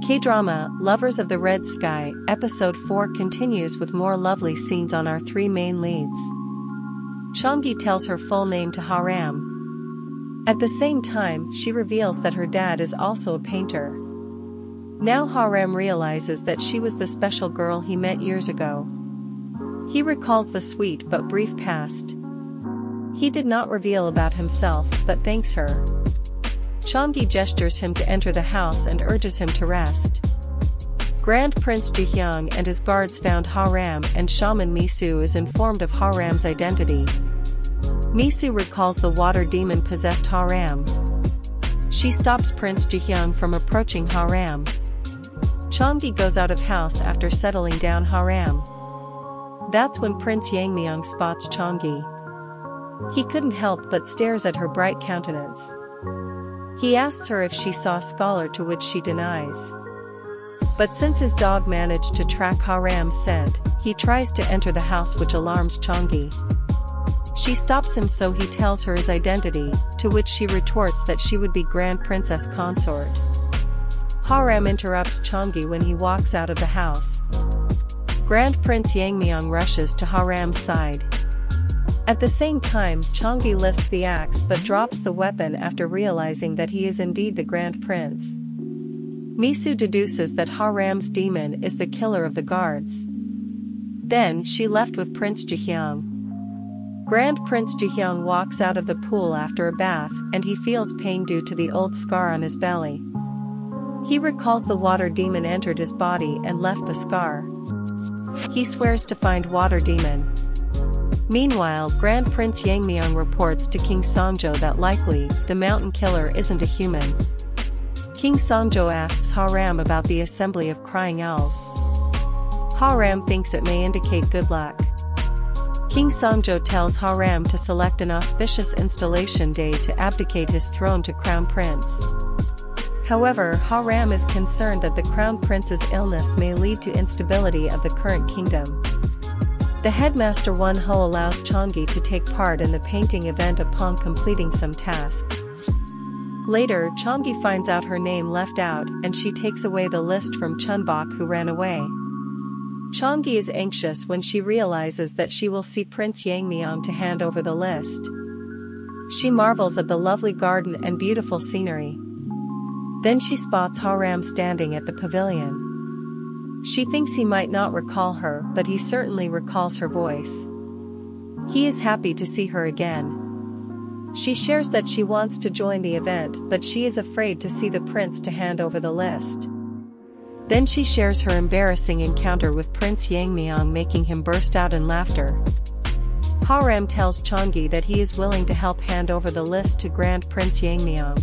K-drama, Lovers of the Red Sky, episode 4 continues with more lovely scenes on our three main leads. Cheong-Gi tells her full name to Ha-ram. At the same time, she reveals that her dad is also a painter. Now Ha-ram realizes that she was the special girl he met years ago. He recalls the sweet but brief past. He did not reveal about himself, but thanks her. Cheong-Gi gestures him to enter the house and urges him to rest. Grand Prince Juhyang and his guards found Ha-ram, and Shaman Mi-Soo is informed of Ha-ram's identity. Mi-Soo recalls the water demon possessed Ha-ram. She stops Prince Juhyang from approaching Ha-ram. Cheong-Gi goes out of house after settling down Ha-ram. That's when Prince Yang spots Cheong-Gi. He couldn't help but stares at her bright countenance. He asks her if she saw a scholar, to which she denies. But since his dog managed to track Ha-ram's scent, he tries to enter the house, which alarms Cheong-Gi. She stops him, so he tells her his identity, to which she retorts that she would be Grand Princess Consort. Ha-ram interrupts Cheong-Gi when he walks out of the house. Grand Prince Yang rushes to Ha-ram's side. At the same time, Cheong-Gi lifts the axe but drops the weapon after realizing that he is indeed the Grand Prince. Mi-Soo deduces that Ha-ram's demon is the killer of the guards. Then she left with Prince Juhyang. Grand Prince Juhyang walks out of the pool after a bath, and he feels pain due to the old scar on his belly. He recalls the water demon entered his body and left the scar. He swears to find water demon. Meanwhile, Grand Prince Yang reports to King Songjo that likely, the mountain killer isn't a human. King Songjo asks Ha-ram about the assembly of crying owls. Ha-ram thinks it may indicate good luck. King Songjo tells Ha-ram to select an auspicious installation day to abdicate his throne to Crown Prince. However, Ha-ram is concerned that the Crown Prince's illness may lead to instability of the current kingdom. The headmaster Ahn Heo allows Cheong-Gi to take part in the painting event upon completing some tasks. Later, Cheong-Gi finds out her name left out, and she takes away the list from Chunbok, who ran away. Cheong-Gi is anxious when she realizes that she will see Prince Yang to hand over the list. She marvels at the lovely garden and beautiful scenery. Then she spots Ha-ram standing at the pavilion. She thinks he might not recall her, but he certainly recalls her voice. He is happy to see her again. She shares that she wants to join the event, but she is afraid to see the prince to hand over the list. Then she shares her embarrassing encounter with Prince Yang, making him burst out in laughter. Ha-ram tells Cheong-Gi that he is willing to help hand over the list to Grand Prince Yang.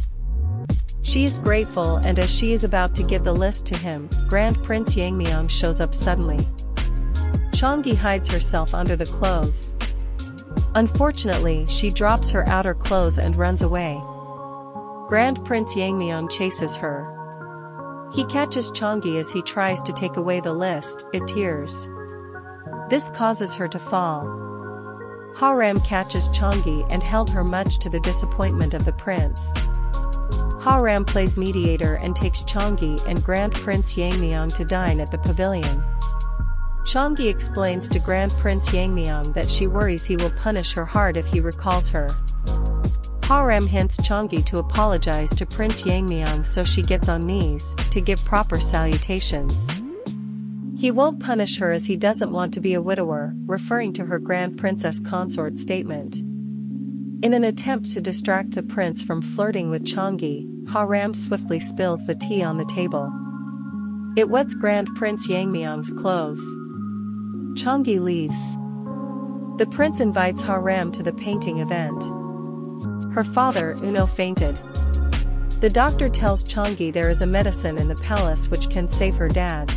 She is grateful, and as she is about to give the list to him, Grand Prince Yang shows up suddenly. Cheong-Gi hides herself under the clothes. Unfortunately, she drops her outer clothes and runs away. Grand Prince Yang chases her. He catches Cheong-Gi as he tries to take away the list. It tears. This causes her to fall. Ha-ram catches Cheong-Gi and held her, much to the disappointment of the prince. Ha-ram plays mediator and takes Cheong-Gi and Grand Prince Yang to dine at the pavilion. Cheong-Gi explains to Grand Prince Yang that she worries he will punish her hard if he recalls her. Ha-ram hints Cheong-Gi to apologize to Prince Yang, so she gets on knees to give proper salutations. He won't punish her as he doesn't want to be a widower, referring to her Grand Princess Consort statement. In an attempt to distract the prince from flirting with Cheong-Gi, Ha-ram swiftly spills the tea on the table. It wets Grand Prince Yang clothes. Cheong-Gi leaves. The prince invites Ha-ram to the painting event. Her father, Uno, fainted. The doctor tells Cheong-Gi there is a medicine in the palace which can save her dad.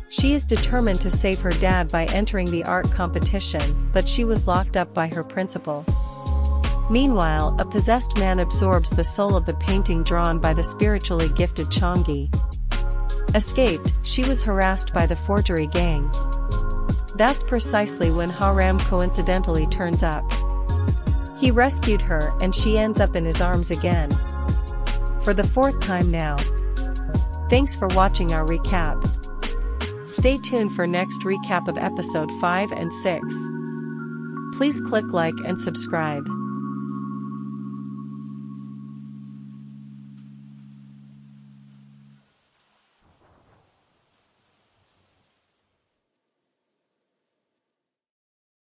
She is determined to save her dad by entering the art competition, but she was locked up by her principal. Meanwhile, a possessed man absorbs the soul of the painting drawn by the spiritually gifted Cheong-Gi. Escaped, she was harassed by the forgery gang. That's precisely when Ha-ram coincidentally turns up. He rescued her, and she ends up in his arms again. For the fourth time now. Thanks for watching our recap. Stay tuned for next recap of episode 5 and 6. Please click like and subscribe.